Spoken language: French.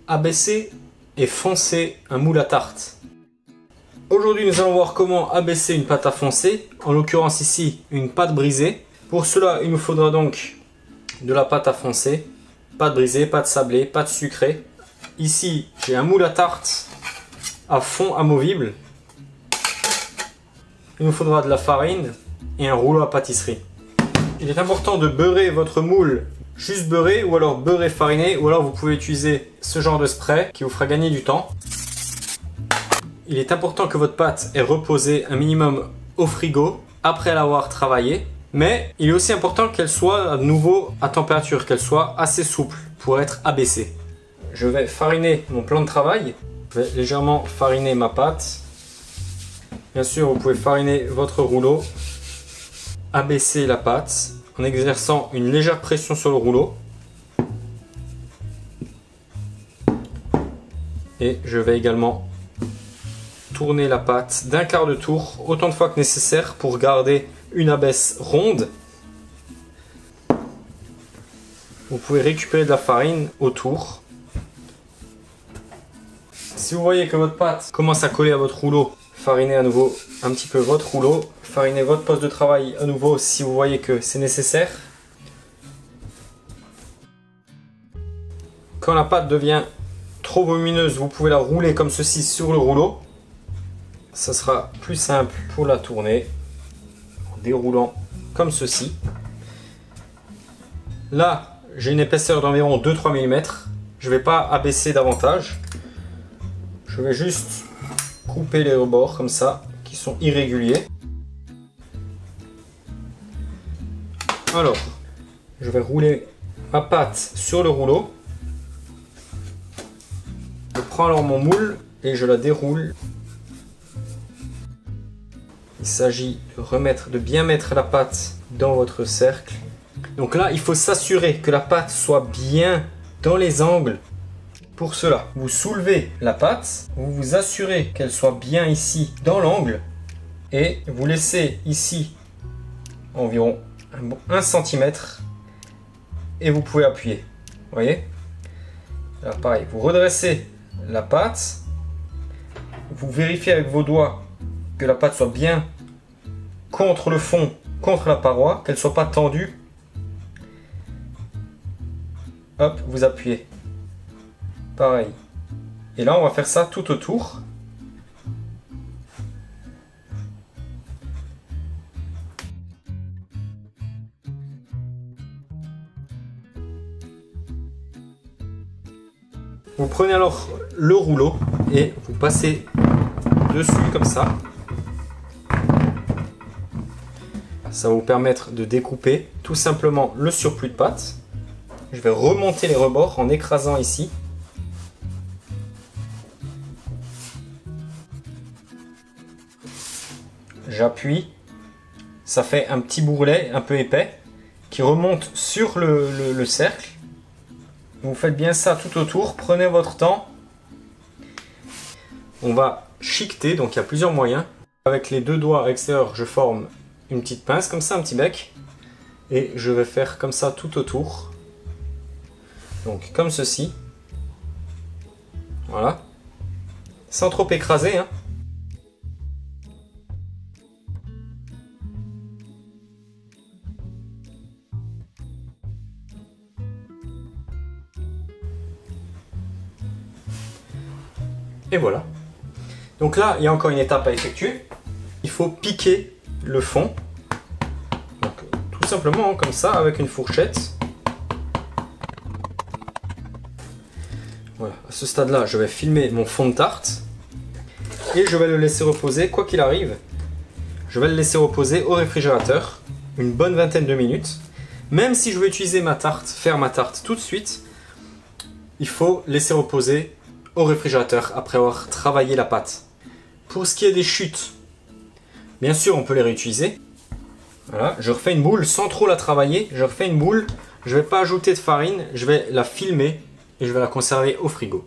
abaisser et foncer un moule à tarte. Aujourd'hui, nous allons voir comment abaisser une pâte à foncer, en l'occurrence ici une pâte brisée. Pour cela, il nous faudra donc de la pâte à foncer, pâte brisée, pâte sablée, pâte sucrée. Ici, j'ai un moule à tarte à fond amovible. Il nous faudra de la farine et un rouleau à pâtisserie. Il est important de beurrer votre moule juste beurré ou alors beurré fariné, ou alors vous pouvez utiliser ce genre de spray qui vous fera gagner du temps. Il est important que votre pâte ait reposé un minimum au frigo après l'avoir travaillée, mais il est aussi important qu'elle soit à nouveau à température, qu'elle soit assez souple pour être abaissée. Je vais fariner mon plan de travail. Je vais légèrement fariner ma pâte. Bien sûr, vous pouvez fariner votre rouleau, abaisser la pâte en exerçant une légère pression sur le rouleau. Et je vais également tourner la pâte d'un quart de tour, autant de fois que nécessaire pour garder une abaisse ronde. Vous pouvez récupérer de la farine autour. Si vous voyez que votre pâte commence à coller à votre rouleau, farinez à nouveau un petit peu votre rouleau. Farinez votre poste de travail à nouveau si vous voyez que c'est nécessaire. Quand la pâte devient trop volumineuse, vous pouvez la rouler comme ceci sur le rouleau. Ça sera plus simple pour la tourner en déroulant comme ceci. Là, j'ai une épaisseur d'environ 2-3 mm. Je ne vais pas abaisser davantage. Je vais juste couper les rebords comme ça, qui sont irréguliers. Alors, je vais rouler ma pâte sur le rouleau. Je prends alors mon moule et je la déroule. Il s'agit de bien mettre la pâte dans votre cercle. Donc là, il faut s'assurer que la pâte soit bien dans les angles. Pour cela, vous soulevez la pâte, vous vous assurez qu'elle soit bien ici dans l'angle et vous laissez ici environ 1 cm et vous pouvez appuyer. Vous voyez? Là, pareil, vous redressez la pâte, vous vérifiez avec vos doigts que la pâte soit bien contre le fond, contre la paroi, qu'elle ne soit pas tendue. Hop, vous appuyez. Pareil. Et là, on va faire ça tout autour. Vous prenez alors le rouleau et vous passez dessus comme ça. Ça va vous permettre de découper tout simplement le surplus de pâte. Je vais remonter les rebords en écrasant ici. J'appuie. Ça fait un petit bourrelet un peu épais qui remonte sur le cercle. Vous faites bien ça tout autour. Prenez votre temps. On va chiqueter, donc il y a plusieurs moyens. Avec les deux doigts extérieurs, je forme une petite pince, comme ça, un petit bec. Et je vais faire comme ça tout autour. Donc comme ceci. Voilà. Sans trop écraser, hein. Et voilà. Donc là, il y a encore une étape à effectuer. Il faut piquer le fond. Donc, tout simplement, comme ça, avec une fourchette. Voilà. À ce stade-là, je vais filmer mon fond de tarte. Et je vais le laisser reposer, quoi qu'il arrive. Je vais le laisser reposer au réfrigérateur une bonne vingtaine de minutes. Même si je veux utiliser ma tarte, faire ma tarte tout de suite, il faut laisser reposer au réfrigérateur après avoir travaillé la pâte. Pour ce qui est des chutes, bien sûr on peut les réutiliser. Voilà, je refais une boule sans trop la travailler. Je refais une boule, je ne vais pas ajouter de farine, je vais la filmer et je vais la conserver au frigo.